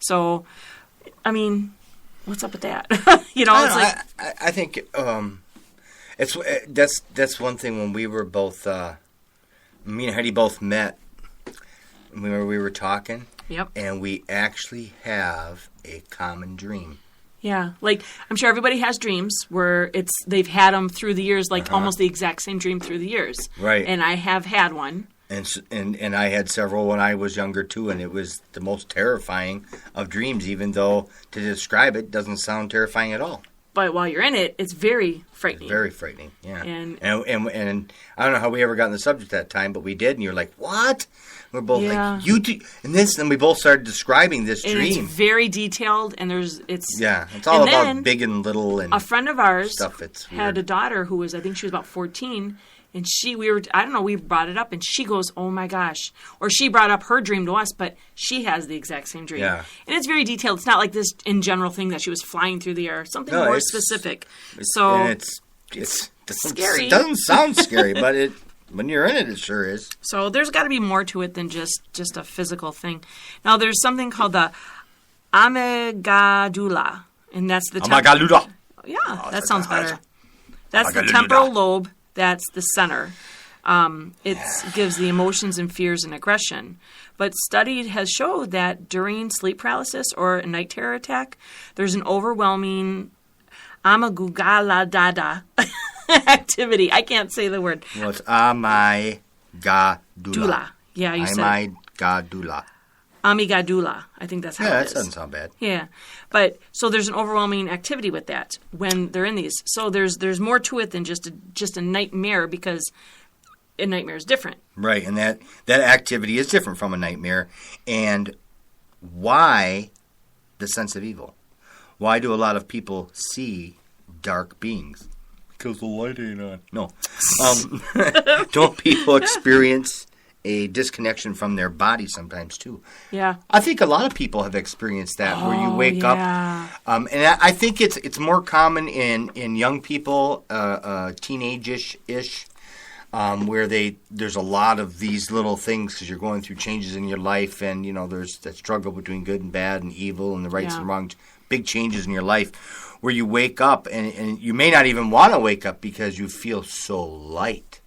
So, I mean, what's up with that? I think that's one thing when we were both, me and Heidi both met. We were talking. Yep. And we actually have a common dream. Yeah, like I'm sure everybody has dreams where they've had them through the years, like almost the exact same dream through the years. Right. And I have had one. And I had several when I was younger too, and it was the most terrifying of dreams. Even though to describe it doesn't sound terrifying at all. But while you're in it, it's very frightening. It's very frightening. Yeah. And I don't know how we ever got on the subject that time, but we did, and you're like, what? We're both like, you do, and we both started describing this dream. It's very detailed, and it's all about big and little and a friend of ours stuff. It's had a daughter who was, I think she was about 14, and we brought it up, and she goes, oh my gosh, or she brought up her dream to us, but she has the exact same dream. Yeah. And it's very detailed. It's not like this in general thing that she was flying through the air. Something more specific. It's scary. It doesn't sound scary, but when you're in it, it sure is. So there's got to be more to it than just a physical thing. Now, there's something called the amygdala, and that's the amygdala. Yeah, that sounds better. That's the temporal lobe. That's the center. It gives the emotions and fears and aggression. But study has showed that during sleep paralysis or a night terror attack, there's an overwhelming amygdala activity. I can't say the word. Well, it's amygdala. Yeah, you said amygdala. Amygdala. I think that's how it is. Yeah, that doesn't sound bad. Yeah. But so there's an overwhelming activity with that when they're in these. So there's more to it than just a nightmare, because a nightmare is different. Right, and that activity is different from a nightmare. And why the sense of evil? Why do a lot of people see dark beings? Because the light ain't on. No. Don't people experience a disconnection from their body sometimes too? Yeah. I think a lot of people have experienced that, where you wake up. And I think it's more common in young people, teenage-ish, where there's a lot of these little things because you're going through changes in your life, and there's that struggle between good and bad and evil and the rights and wrongs, big changes in your life, where you wake up and you may not even want to wake up because you feel so light.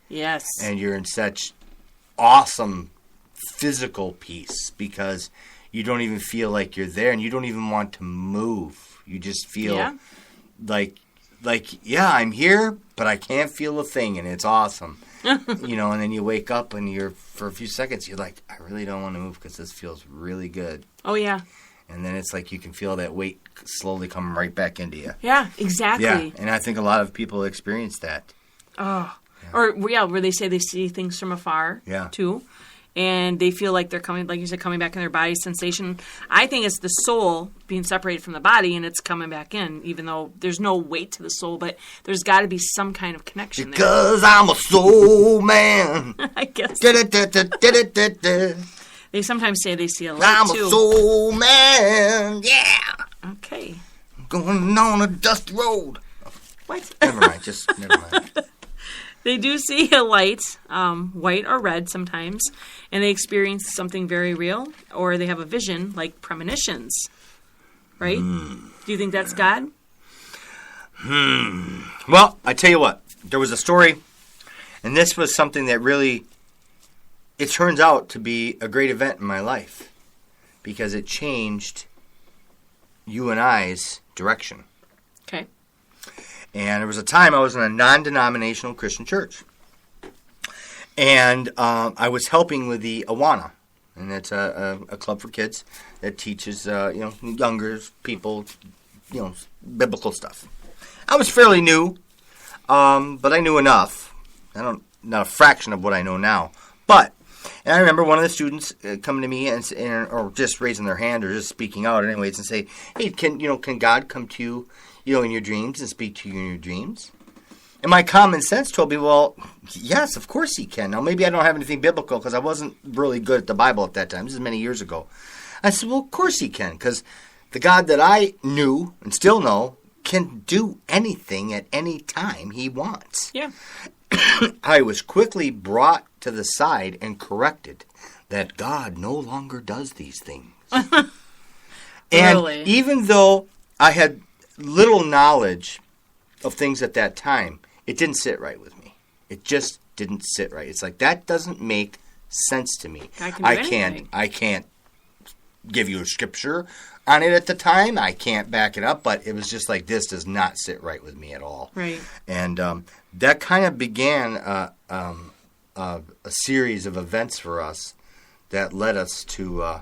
Yes. And you're in such awesome physical peace because you don't even feel like you're there, and you don't even want to move. You just feel like I'm here, but I can't feel a thing, and it's awesome. And then you wake up and for a few seconds you're like, I really don't want to move because this feels really good. Oh yeah. And then it's like you can feel that weight slowly coming right back into you. Yeah, exactly. Yeah, and I think a lot of people experience that. Oh. Yeah. Or, where they say they see things from afar, too. And they feel like they're coming, like you said, coming back in their body sensation. I think it's the soul being separated from the body, and it's coming back in, even though there's no weight to the soul. But there's got to be some kind of connection there. Because I'm a soul man. I guess. They sometimes say they see a light, too. I'm a soul man, yeah. Okay. I'm going on a dusty road. What? Never mind, never mind. They do see a light, white or red sometimes, and they experience something very real, or they have a vision, like premonitions, right? Do you think that's God? Well, I tell you what. There was a story, and this was something that really, it turns out to be a great event in my life, because it changed you and I's direction. Okay. And there was a time I was in a non-denominational Christian church. And I was helping with the Awana. And it's a club for kids that teaches, younger people, biblical stuff. I was fairly new, but I knew enough. Not a fraction of what I know now. And I remember one of the students coming to me or just raising their hand or just speaking out anyways and say, hey, can God come to you, in your dreams and speak to you in your dreams? And my common sense told me, well, yes, of course he can. Now, maybe I don't have anything biblical because I wasn't really good at the Bible at that time. This is many years ago. I said, well, of course he can, because the God that I knew and still know can do anything at any time he wants. Yeah. I was quickly brought to the side and corrected that God no longer does these things. And Really? even though I had little knowledge of things at that time, it didn't sit right with me. It just didn't sit right. It's like, that doesn't make sense to me. I can't give you a scripture on it at the time. I can't back it up, but it was just like, this does not sit right with me at all. Right. And that kind of began a series of events for us that led us to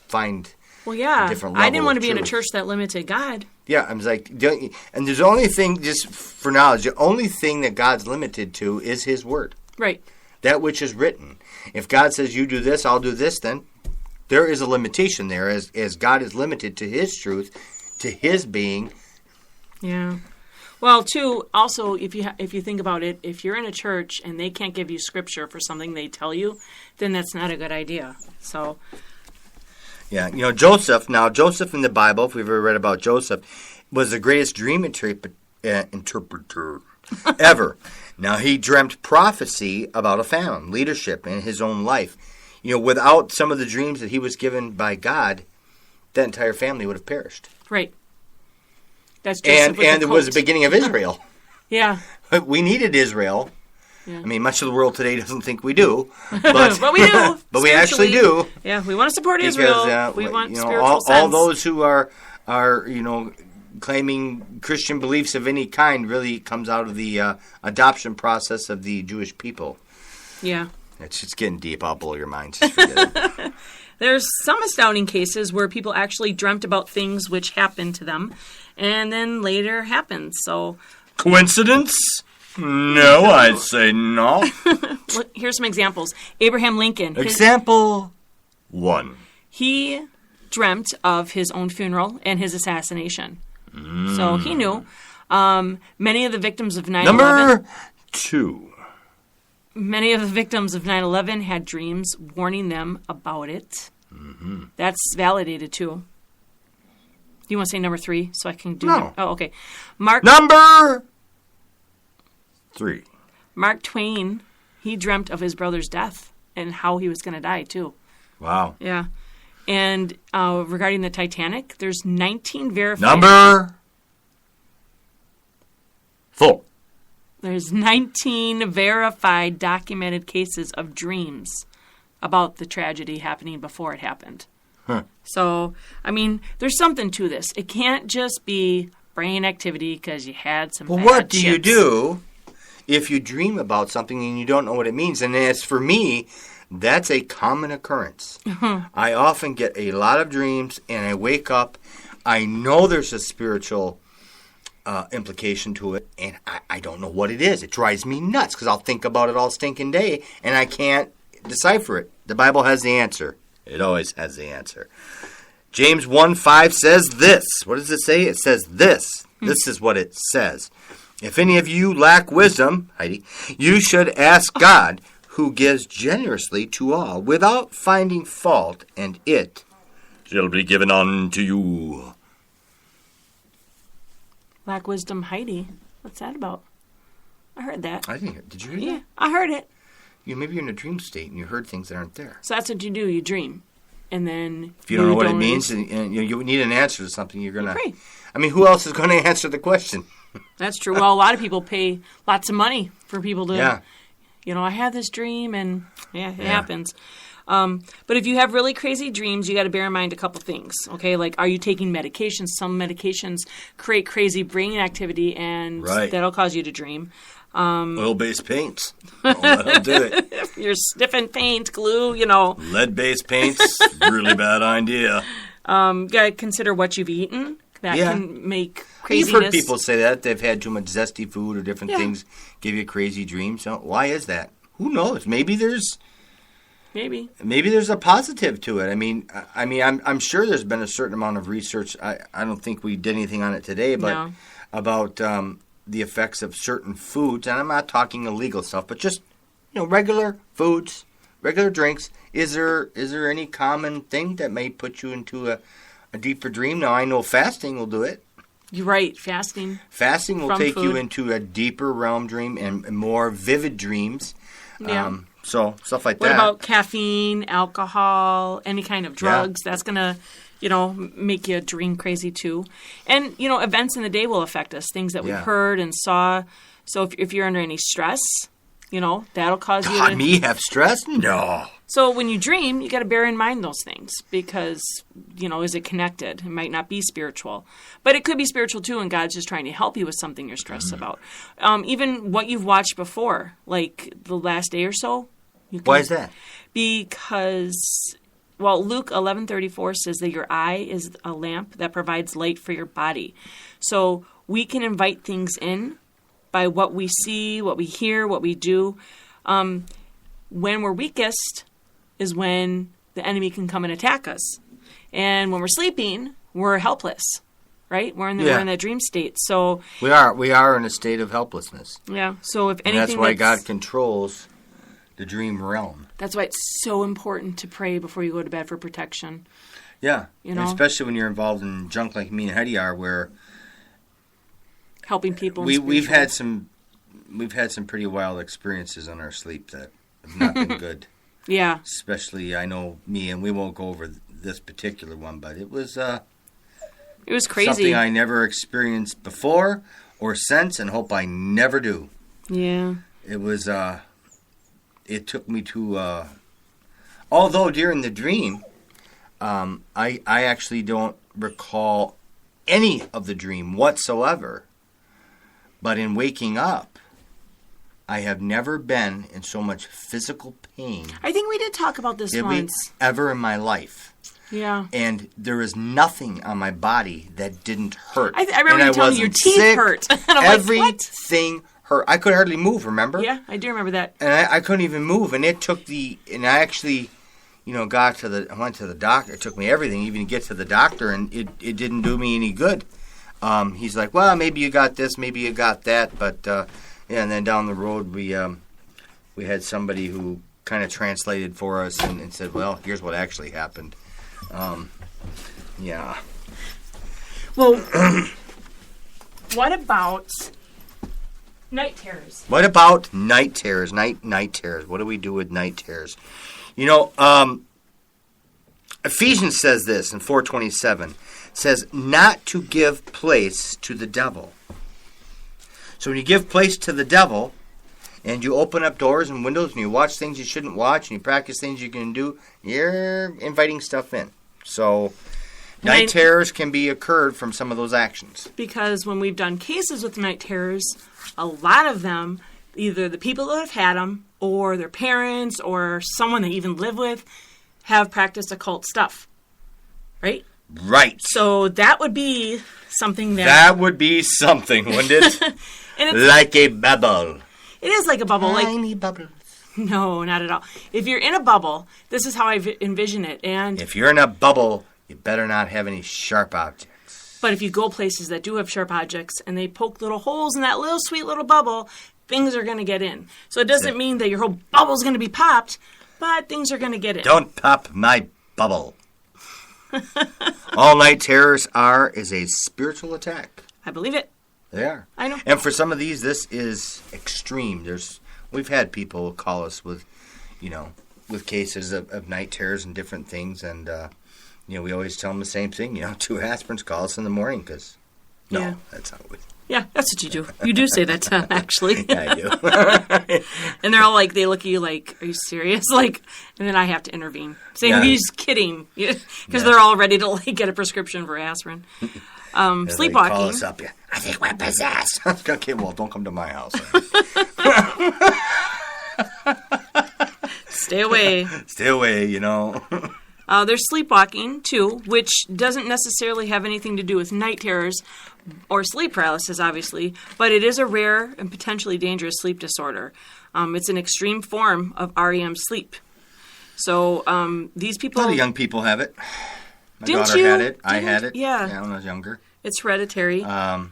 find Well, yeah. a different level I didn't want to of be in a truth. church that limited God. Yeah, I was like, and there's the only thing, just for knowledge, the only thing that God's limited to is His Word. Right. That which is written. If God says, you do this, I'll do this, then there is a limitation there, as God is limited to His truth, to His being. Yeah. Well, too, also, if you think about it, if you're in a church and they can't give you scripture for something they tell you, then that's not a good idea. So... Yeah, Joseph in the Bible, if we've ever read about Joseph, was the greatest dream interpreter ever. Now, he dreamt prophecy about a famine, leadership, in his own life. Without some of the dreams that he was given by God, that entire family would have perished. Right. That's Joseph and it was the beginning of Israel. Yeah. We needed Israel. Yeah. I mean, much of the world today doesn't think we do, but, but we do. But we actually do. Yeah, we want to support Israel. We want spiritual sense. All those who are claiming Christian beliefs of any kind really comes out of the adoption process of the Jewish people. Yeah. It's just getting deep. I'll blow your minds. Just forget it. There's some astounding cases where people actually dreamt about things which happened to them, and then later happened. So, coincidence? No, I'd say not. Here's some examples. Abraham Lincoln. Example 1. He dreamt of his own funeral and his assassination. So he knew. Many of the victims of 9/11... Number 2. Many of the victims of 9/11 had dreams warning them about it. Mm-hmm. That's validated, too. Do you want to say number 3 so I can do that? Oh, okay. Number 3. Mark Twain, he dreamt of his brother's death and how he was going to die, too. Wow. Yeah. And regarding the Titanic, there's 19 verified... Number 4. There's 19 verified documented cases of dreams about the tragedy happening before it happened. Huh. So, I mean, there's something to this. It can't just be brain activity because you had some bad what do chips. you do if you dream about something and you don't know what it means? And as for me, that's a common occurrence. I often get a lot of dreams and I wake up. I know there's a spiritual implication to it, and I don't know what it is. It drives me nuts because I'll think about it all stinking day and I can't decipher it. The Bible has the answer. It always has the answer. James 1:5 says this. What does it say? It says this. This is what it says. If any of you lack wisdom, Heidi, you should ask God, who gives generously to all, without finding fault, and it shall be given unto you. Lack wisdom, Heidi. What's that about? I heard that. I didn't. Did you hear that? Yeah, I heard it. Maybe you're in a dream state and you heard things that aren't there. So that's what you do. You dream. And then... If you don't know what it means and you need an answer to something, you're going to... Pray. I mean, who else is going to answer the question? That's true. Well, a lot of people pay lots of money for people to... Yeah. I had this dream and it happens. But if you have really crazy dreams, you got to bear in mind a couple things. Okay, like, are you taking medications? Some medications create crazy brain activity and that'll cause you to dream. Oil-based paints. That'll do it. If you're sniffing paint, glue, Lead-based paints, really bad idea. Got to consider what you've eaten. That can make craziness. You've heard people say that. They've had too much zesty food or different things give you crazy dreams. So why is that? Who knows? Maybe there's a positive to it. I mean, I'm sure there's been a certain amount of research. I don't think we did anything on it today, but about the effects of certain foods. And I'm not talking illegal stuff, but just regular foods, regular drinks. Is there any common thing that may put you into a deeper dream? Now I know fasting will do it. You're right, fasting. Fasting will take you into a deeper realm dream and more vivid dreams. Yeah. So stuff like What that. about caffeine, alcohol, any kind of drugs? That's going to, make you dream crazy too. And, events in the day will affect us, things that we heard and saw. So if you're under any stress, that'll cause you to... me have stress? No. So when you dream, you got to bear in mind those things because, is it connected? It might not be spiritual. But it could be spiritual too, and God's just trying to help you with something you're stressed about. Even what you've watched before, like the last day or so. Why is that? Because, Luke 11:34 says that your eye is a lamp that provides light for your body. So we can invite things in by what we see, what we hear, what we do. When we're weakest is when the enemy can come and attack us. And when we're sleeping, we're helpless, right? We're in that dream state. So we are in a state of helplessness. Yeah. So if anything, and that's why God controls the dream realm. That's why it's so important to pray before you go to bed for protection. Yeah. And especially when you're involved in junk like me and Hetty are, where helping people. We've had some pretty wild experiences on our sleep that have not been good. Yeah. Especially, I know me, and we won't go over this particular one, but it was crazy. Something I never experienced before or since, and hope I never do. Yeah. It was. It took me to. Although during the dream, I actually don't recall any of the dream whatsoever. But in waking up, I have never been in so much physical pain. I think we did talk about this once. Ever in my life. Yeah. And there is nothing on my body that didn't hurt. I remember you telling me your teeth hurt. And I'm everything hurt. I could hardly move, remember? Yeah, I do remember that. And I couldn't even move. And it took and I actually, I went to the doctor. It took me everything even to get to the doctor, and it didn't do me any good. He's like, well, maybe you got this, maybe you got that, but and then down the road we had somebody who kind of translated for us and said, well, here's what actually happened. Yeah. Well, what about night terrors? What about night terrors? Night terrors. What do we do with night terrors? Ephesians says this in 4:27. Says not to give place to the devil. So when you give place to the devil and you open up doors and windows and you watch things you shouldn't watch and you practice things you can do, you're inviting stuff in. So night terrors can be occurred from some of those actions. Because when we've done cases with night terrors, a lot of them, either the people that have had them or their parents or someone they even live with, have practiced occult stuff. Right? Right. So that would be something That would be something, wouldn't it? Like a bubble. It is like a bubble. Tiny bubbles. No, not at all. If you're in a bubble, this is how I envision it. And if you're in a bubble, you better not have any sharp objects. But if you go places that do have sharp objects and they poke little holes in that little sweet little bubble, things are going to get in. So it doesn't mean that your whole bubble's going to be popped, but things are going to get in. Don't pop my bubble. All night terrors is a spiritual attack. I believe it. They are. I know. And for some of these, this is extreme. We've had people call us with cases of night terrors and different things, and we always tell them the same thing. 2 aspirins, call us in the morning because that's how we. Yeah, that's what you do. You do say that, actually. Yeah, I do. And they're all like, they look at you like, are you serious? Like, and then I have to intervene. Saying, he's kidding. Because they're all ready to get a prescription for aspirin. Sleepwalking. Call us up. Yeah. I think we're possessed. Okay, well, don't come to my house. Stay away. Stay away, There's sleepwalking, too, which doesn't necessarily have anything to do with night terrors or sleep paralysis, obviously, but it is a rare and potentially dangerous sleep disorder. It's an extreme form of REM sleep. So these people... A lot of young people have it. My daughter had it. I had it. Yeah, when I was younger. It's hereditary. But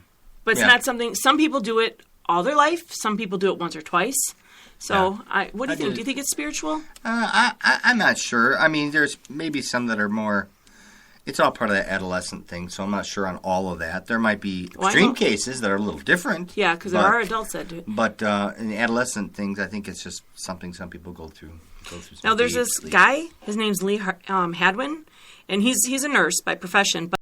it's not something... Some people do it all their life. Some people do it once or twice. So, what do you think? Do you think it's spiritual? I'm not sure. I mean, there's maybe some that are more It's all part of that adolescent thing, so I'm not sure on all of that. There might be extreme cases that are a little different. Yeah, because there are adults that do it. But in the adolescent things, I think it's just something some people go through. Now, there's this guy. His name's Lee Hadwin, and he's a nurse by profession. But